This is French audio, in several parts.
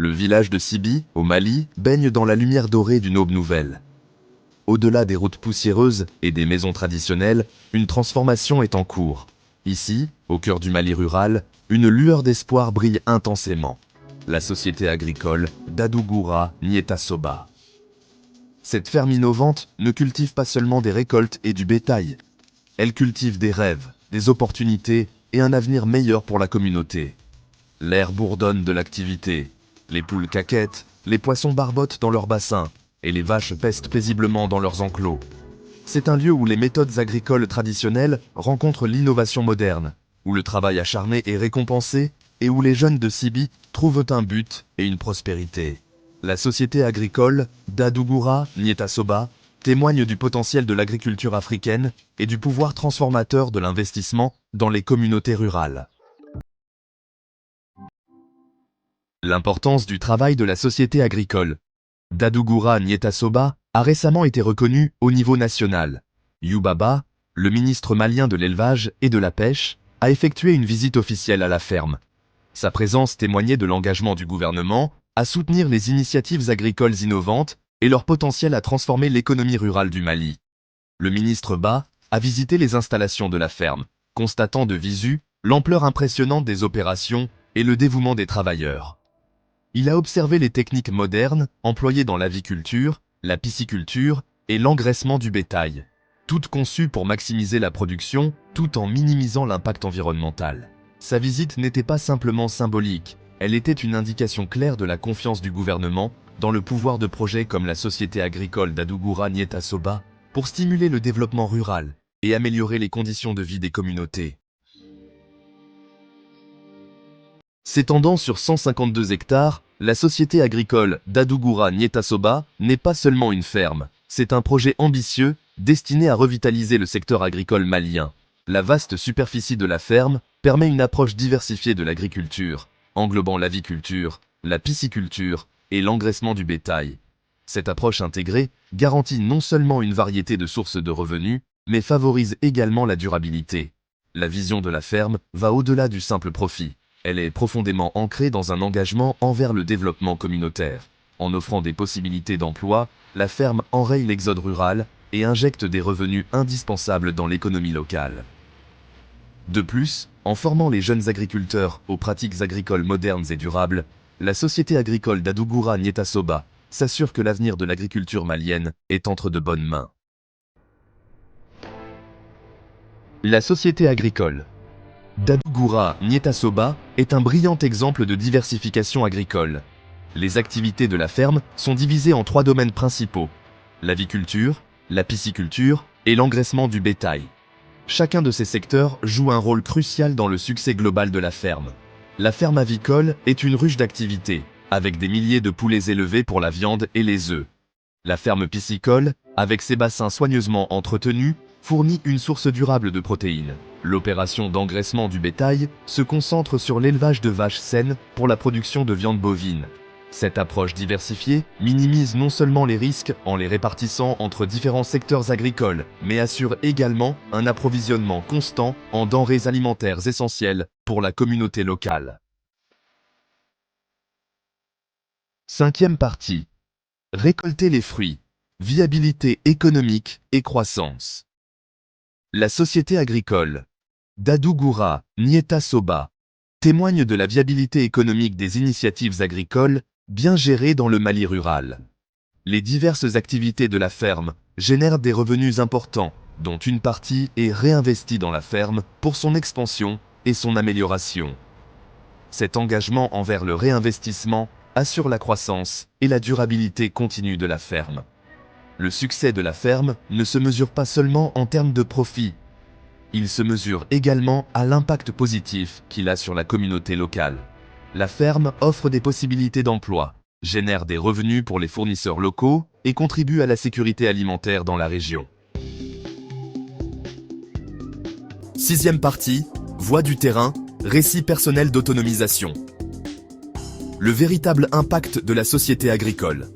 Le village de Sibi, au Mali, baigne dans la lumière dorée d'une aube nouvelle. Au-delà des routes poussiéreuses et des maisons traditionnelles, une transformation est en cours. Ici, au cœur du Mali rural, une lueur d'espoir brille intensément. La société agricole d'Adougura Nietasoba. Cette ferme innovante ne cultive pas seulement des récoltes et du bétail. Elle cultive des rêves, des opportunités et un avenir meilleur pour la communauté. L'air bourdonne de l'activité. Les poules caquettent, les poissons barbotent dans leurs bassins, et les vaches pestent paisiblement dans leurs enclos. C'est un lieu où les méthodes agricoles traditionnelles rencontrent l'innovation moderne, où le travail acharné est récompensé et où les jeunes de Sibi trouvent un but et une prospérité. La société agricole d'Adougura Nietasoba témoigne du potentiel de l'agriculture africaine et du pouvoir transformateur de l'investissement dans les communautés rurales. L'importance du travail de la société agricole d'Adougura Nietasoba a récemment été reconnue au niveau national. Youbaba, le ministre malien de l'élevage et de la pêche, a effectué une visite officielle à la ferme. Sa présence témoignait de l'engagement du gouvernement à soutenir les initiatives agricoles innovantes et leur potentiel à transformer l'économie rurale du Mali. Le ministre Ba a visité les installations de la ferme, constatant de visu l'ampleur impressionnante des opérations et le dévouement des travailleurs. Il a observé les techniques modernes employées dans l'aviculture, la pisciculture et l'engraissement du bétail, toutes conçues pour maximiser la production tout en minimisant l'impact environnemental. Sa visite n'était pas simplement symbolique, elle était une indication claire de la confiance du gouvernement dans le pouvoir de projets comme la société agricole d'Adougura Nietasoba pour stimuler le développement rural et améliorer les conditions de vie des communautés. S'étendant sur 152 hectares, la société agricole d'Adougura Nietasoba n'est pas seulement une ferme, c'est un projet ambitieux destiné à revitaliser le secteur agricole malien. La vaste superficie de la ferme permet une approche diversifiée de l'agriculture, englobant l'aviculture, la pisciculture et l'engraissement du bétail. Cette approche intégrée garantit non seulement une variété de sources de revenus, mais favorise également la durabilité. La vision de la ferme va au-delà du simple profit. Elle est profondément ancrée dans un engagement envers le développement communautaire. En offrant des possibilités d'emploi, la ferme enraye l'exode rural et injecte des revenus indispensables dans l'économie locale. De plus, en formant les jeunes agriculteurs aux pratiques agricoles modernes et durables, la société agricole d'Adougura Nietasoba s'assure que l'avenir de l'agriculture malienne est entre de bonnes mains. La société agricole d'Adougura Nietasoba est un brillant exemple de diversification agricole. Les activités de la ferme sont divisées en 3 domaines principaux: l'aviculture, la pisciculture et l'engraissement du bétail. Chacun de ces secteurs joue un rôle crucial dans le succès global de la ferme. La ferme avicole est une ruche d'activité, avec des milliers de poulets élevés pour la viande et les œufs. La ferme piscicole, avec ses bassins soigneusement entretenus, fournit une source durable de protéines. L'opération d'engraissement du bétail se concentre sur l'élevage de vaches saines pour la production de viande bovine. Cette approche diversifiée minimise non seulement les risques en les répartissant entre différents secteurs agricoles, mais assure également un approvisionnement constant en denrées alimentaires essentielles pour la communauté locale. Cinquième partie. Récolter les fruits. Viabilité économique et croissance. La société agricole d'Adougura Nietasoba témoigne de la viabilité économique des initiatives agricoles bien gérées dans le Mali rural. Les diverses activités de la ferme génèrent des revenus importants, dont une partie est réinvestie dans la ferme pour son expansion et son amélioration. Cet engagement envers le réinvestissement assure la croissance et la durabilité continue de la ferme. Le succès de la ferme ne se mesure pas seulement en termes de profit. Il se mesure également à l'impact positif qu'il a sur la communauté locale. La ferme offre des possibilités d'emploi, génère des revenus pour les fournisseurs locaux et contribue à la sécurité alimentaire dans la région. Sixième partie, voix du terrain, récit personnel d'autonomisation. Le véritable impact de la société agricole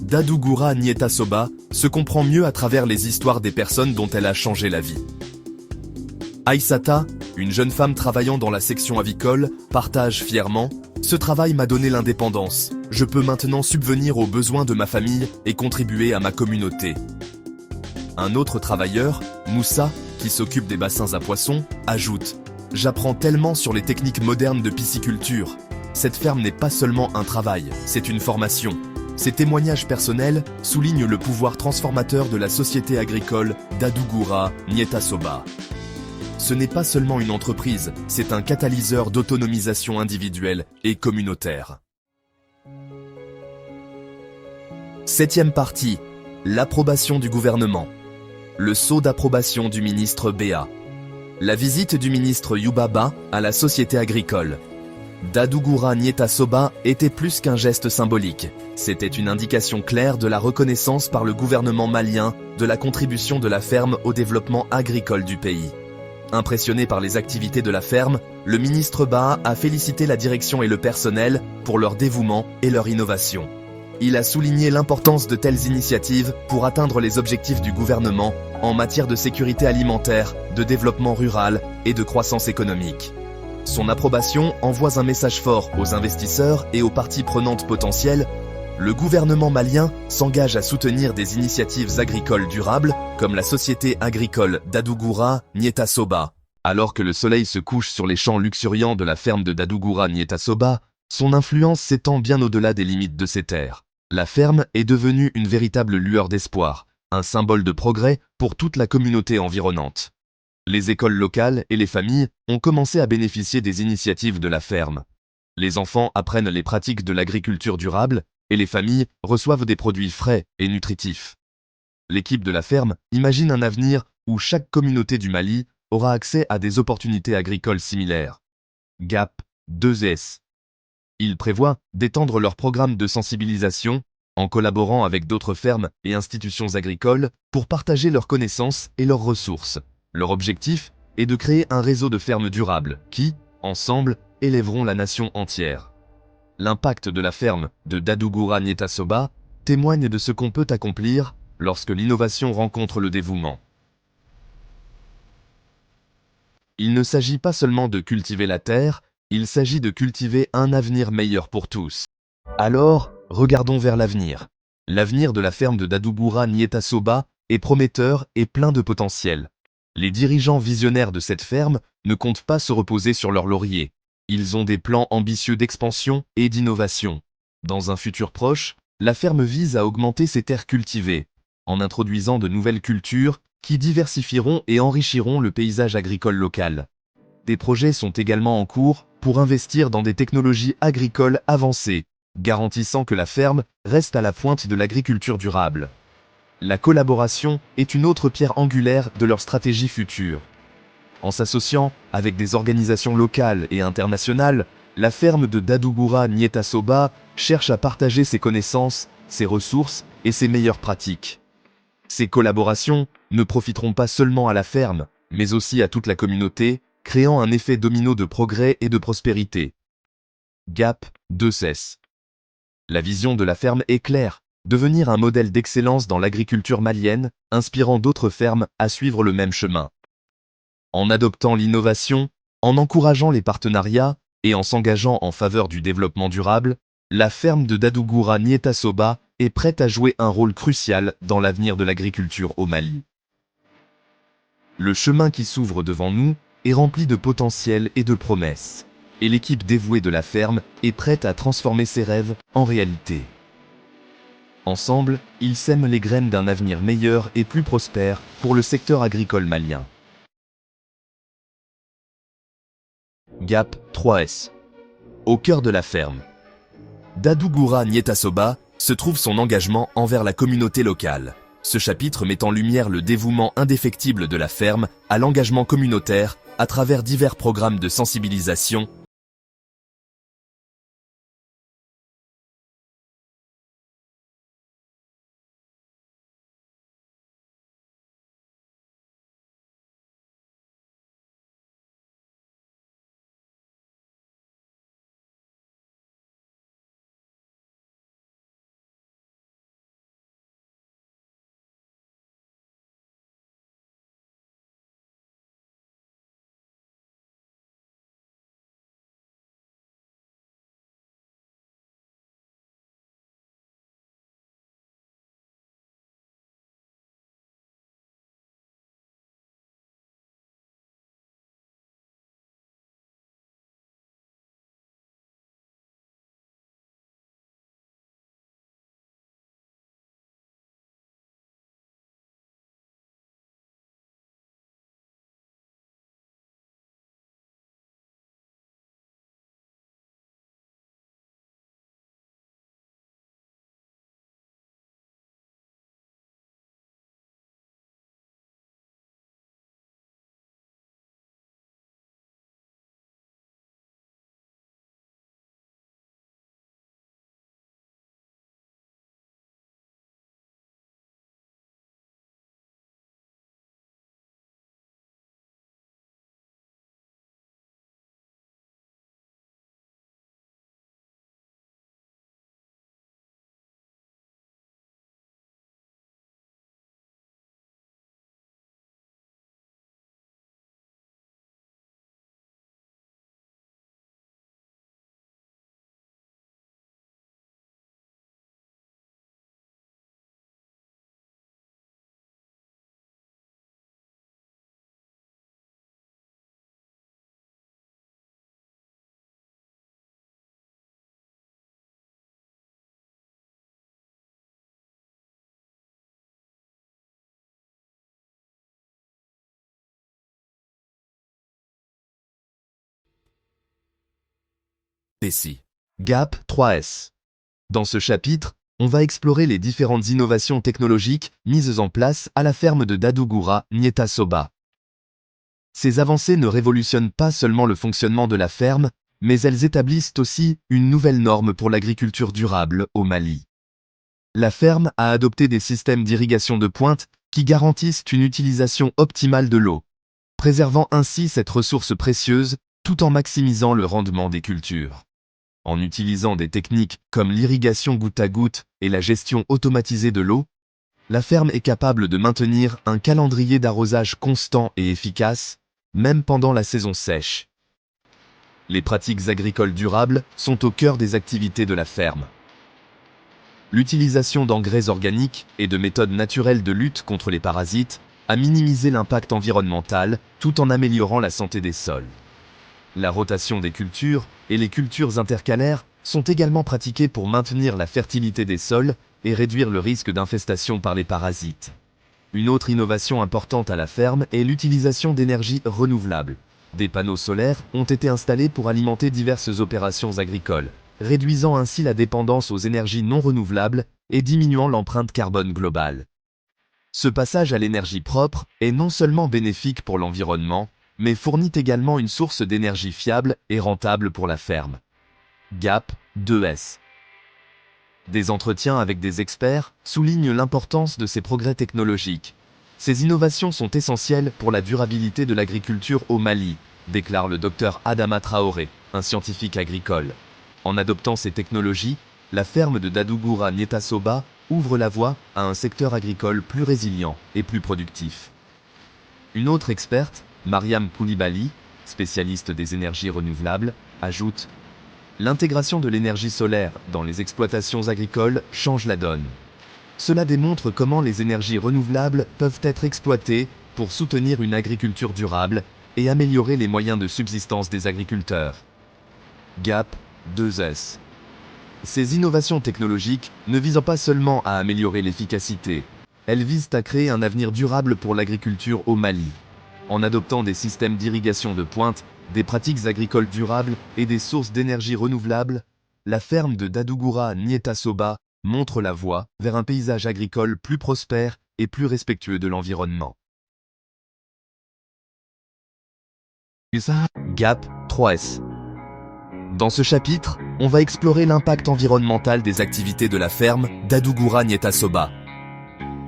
d'Adougura Nietasoba se comprend mieux à travers les histoires des personnes dont elle a changé la vie. Aïssata, une jeune femme travaillant dans la section avicole, partage fièrement Ce travail m'a donné l'indépendance. Je peux maintenant subvenir aux besoins de ma famille et contribuer à ma communauté. Un autre travailleur, Moussa, qui s'occupe des bassins à poissons, ajoute « J'apprends tellement sur les techniques modernes de pisciculture. Cette ferme n'est pas seulement un travail, c'est une formation. » Ces témoignages personnels soulignent le pouvoir transformateur de la société agricole d'Adougura Nietasoba. Ce n'est pas seulement une entreprise, c'est un catalyseur d'autonomisation individuelle et communautaire. Septième partie, l'approbation du gouvernement. Le sceau d'approbation du ministre Béa. La visite du ministre Yubaba à la société agricole d'Adougura Nietasoba était plus qu'un geste symbolique. C'était une indication claire de la reconnaissance par le gouvernement malien de la contribution de la ferme au développement agricole du pays. Impressionné par les activités de la ferme, le ministre Baha a félicité la direction et le personnel pour leur dévouement et leur innovation. Il a souligné l'importance de telles initiatives pour atteindre les objectifs du gouvernement en matière de sécurité alimentaire, de développement rural et de croissance économique. Son approbation envoie un message fort aux investisseurs et aux parties prenantes potentielles. Le gouvernement malien s'engage à soutenir des initiatives agricoles durables comme la société agricole d'Adougura Nietasoba. Alors que le soleil se couche sur les champs luxuriants de la ferme de d'Adougura Nietasoba, son influence s'étend bien au-delà des limites de ses terres. La ferme est devenue une véritable lueur d'espoir, un symbole de progrès pour toute la communauté environnante. Les écoles locales et les familles ont commencé à bénéficier des initiatives de la ferme. Les enfants apprennent les pratiques de l'agriculture durable et les familles reçoivent des produits frais et nutritifs. L'équipe de la ferme imagine un avenir où chaque communauté du Mali aura accès à des opportunités agricoles similaires. GAP 2S. Ils prévoient d'étendre leur programme de sensibilisation en collaborant avec d'autres fermes et institutions agricoles pour partager leurs connaissances et leurs ressources. Leur objectif est de créer un réseau de fermes durables qui, ensemble, élèveront la nation entière. L'impact de la ferme de d'Adougura Nietasoba témoigne de ce qu'on peut accomplir lorsque l'innovation rencontre le dévouement. Il ne s'agit pas seulement de cultiver la terre, il s'agit de cultiver un avenir meilleur pour tous. Alors, regardons vers l'avenir. L'avenir de la ferme de d'Adougura Nietasoba est prometteur et plein de potentiel. Les dirigeants visionnaires de cette ferme ne comptent pas se reposer sur leurs lauriers. Ils ont des plans ambitieux d'expansion et d'innovation. Dans un futur proche, la ferme vise à augmenter ses terres cultivées, en introduisant de nouvelles cultures qui diversifieront et enrichiront le paysage agricole local. Des projets sont également en cours pour investir dans des technologies agricoles avancées, garantissant que la ferme reste à la pointe de l'agriculture durable. La collaboration est une autre pierre angulaire de leur stratégie future. En s'associant avec des organisations locales et internationales, la ferme de d'Adougura Nietasoba cherche à partager ses connaissances, ses ressources et ses meilleures pratiques. Ces collaborations ne profiteront pas seulement à la ferme, mais aussi à toute la communauté, créant un effet domino de progrès et de prospérité. GAP 2S. La vision de la ferme est claire, devenir un modèle d'excellence dans l'agriculture malienne, inspirant d'autres fermes à suivre le même chemin. En adoptant l'innovation, en encourageant les partenariats et en s'engageant en faveur du développement durable, la ferme de d'Adougura Nietasoba est prête à jouer un rôle crucial dans l'avenir de l'agriculture au Mali. Le chemin qui s'ouvre devant nous est rempli de potentiel et de promesses, et l'équipe dévouée de la ferme est prête à transformer ses rêves en réalité. Ensemble, ils sèment les graines d'un avenir meilleur et plus prospère pour le secteur agricole malien. GAP 3S. Au cœur de la ferme d'Adougura Nietasoba se trouve son engagement envers la communauté locale. Ce chapitre met en lumière le dévouement indéfectible de la ferme à l'engagement communautaire à travers divers programmes de sensibilisation SPC. GAP 3S. Dans ce chapitre, on va explorer les différentes innovations technologiques mises en place à la ferme de Dadugura, Nieta Soba. Ces avancées ne révolutionnent pas seulement le fonctionnement de la ferme, mais elles établissent aussi une nouvelle norme pour l'agriculture durable au Mali. La ferme a adopté des systèmes d'irrigation de pointe qui garantissent une utilisation optimale de l'eau, préservant ainsi cette ressource précieuse tout en maximisant le rendement des cultures. En utilisant des techniques comme l'irrigation goutte à goutte et la gestion automatisée de l'eau, la ferme est capable de maintenir un calendrier d'arrosage constant et efficace, même pendant la saison sèche. Les pratiques agricoles durables sont au cœur des activités de la ferme. L'utilisation d'engrais organiques et de méthodes naturelles de lutte contre les parasites a minimisé l'impact environnemental tout en améliorant la santé des sols. La rotation des cultures et les cultures intercalaires sont également pratiquées pour maintenir la fertilité des sols et réduire le risque d'infestation par les parasites. Une autre innovation importante à la ferme est l'utilisation d'énergies renouvelables. Des panneaux solaires ont été installés pour alimenter diverses opérations agricoles, réduisant ainsi la dépendance aux énergies non renouvelables et diminuant l'empreinte carbone globale. Ce passage à l'énergie propre est non seulement bénéfique pour l'environnement, mais fournit également une source d'énergie fiable et rentable pour la ferme. GAP 2S. Des entretiens avec des experts soulignent l'importance de ces progrès technologiques. Ces innovations sont essentielles pour la durabilité de l'agriculture au Mali, déclare le Dr Adama Traoré, un scientifique agricole. En adoptant ces technologies, la ferme de Dadugura Nieta Soba ouvre la voie à un secteur agricole plus résilient et plus productif. Une autre experte, Mariam Koulibaly, spécialiste des énergies renouvelables, ajoute « L'intégration de l'énergie solaire dans les exploitations agricoles change la donne. Cela démontre comment les énergies renouvelables peuvent être exploitées pour soutenir une agriculture durable et améliorer les moyens de subsistance des agriculteurs. » GAP 2S. Ces innovations technologiques ne visent pas seulement à améliorer l'efficacité, elles visent à créer un avenir durable pour l'agriculture au Mali. En adoptant des systèmes d'irrigation de pointe, des pratiques agricoles durables et des sources d'énergie renouvelables, la ferme de Dadugura Nieta Soba montre la voie vers un paysage agricole plus prospère et plus respectueux de l'environnement. GAP 3S. Dans ce chapitre, on va explorer l'impact environnemental des activités de la ferme Dadugura Nieta Soba.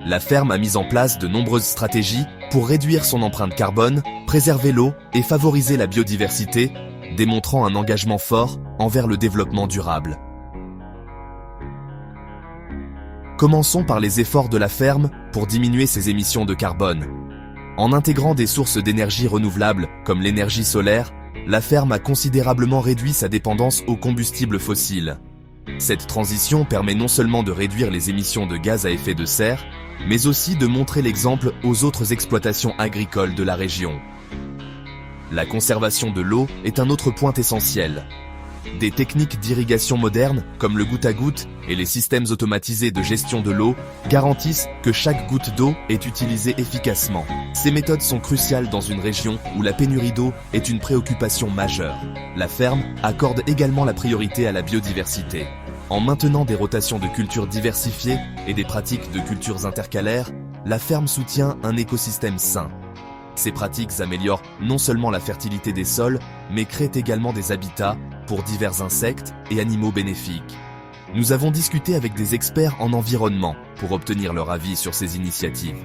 La ferme a mis en place de nombreuses stratégies pour réduire son empreinte carbone, préserver l'eau et favoriser la biodiversité, démontrant un engagement fort envers le développement durable. Commençons par les efforts de la ferme pour diminuer ses émissions de carbone. En intégrant des sources d'énergie renouvelables comme l'énergie solaire, la ferme a considérablement réduit sa dépendance aux combustibles fossiles. Cette transition permet non seulement de réduire les émissions de gaz à effet de serre, mais aussi de montrer l'exemple aux autres exploitations agricoles de la région. La conservation de l'eau est un autre point essentiel. Des techniques d'irrigation modernes, comme le goutte à goutte et les systèmes automatisés de gestion de l'eau, garantissent que chaque goutte d'eau est utilisée efficacement. Ces méthodes sont cruciales dans une région où la pénurie d'eau est une préoccupation majeure. La ferme accorde également la priorité à la biodiversité. En maintenant des rotations de cultures diversifiées et des pratiques de cultures intercalaires, la ferme soutient un écosystème sain. Ces pratiques améliorent non seulement la fertilité des sols, mais créent également des habitats pour divers insectes et animaux bénéfiques. Nous avons discuté avec des experts en environnement pour obtenir leur avis sur ces initiatives.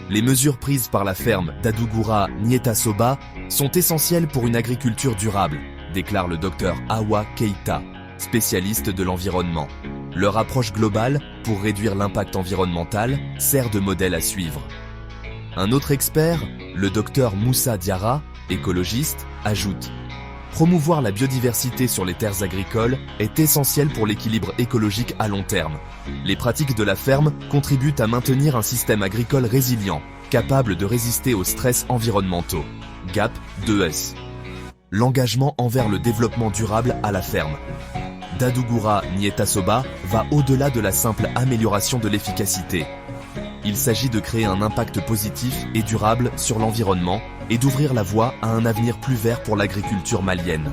Les mesures prises par la ferme Dadugura Nieta Soba sont essentielles pour une agriculture durable, déclare le Dr Awa Keita, spécialiste de l'environnement. Leur approche globale pour réduire l'impact environnemental sert de modèle à suivre. Un autre expert, le Dr Moussa Diarra, écologiste, ajoute « Promouvoir la biodiversité sur les terres agricoles est essentiel pour l'équilibre écologique à long terme. Les pratiques de la ferme contribuent à maintenir un système agricole résilient, capable de résister aux stress environnementaux. » GAP 2S. L'engagement envers le développement durable à la ferme. Dadugura Nieta Soba va au-delà de la simple amélioration de l'efficacité. Il s'agit de créer un impact positif et durable sur l'environnement et d'ouvrir la voie à un avenir plus vert pour l'agriculture malienne.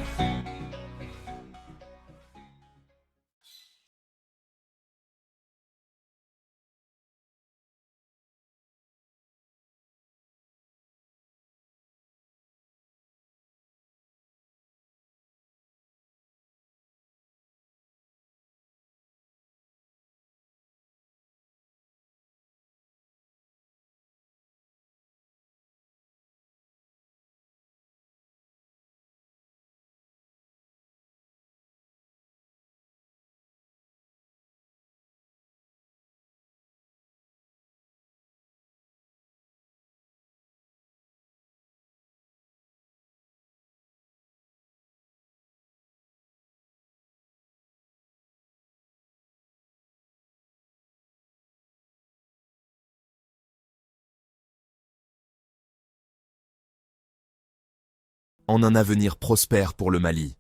en un avenir prospère pour le Mali.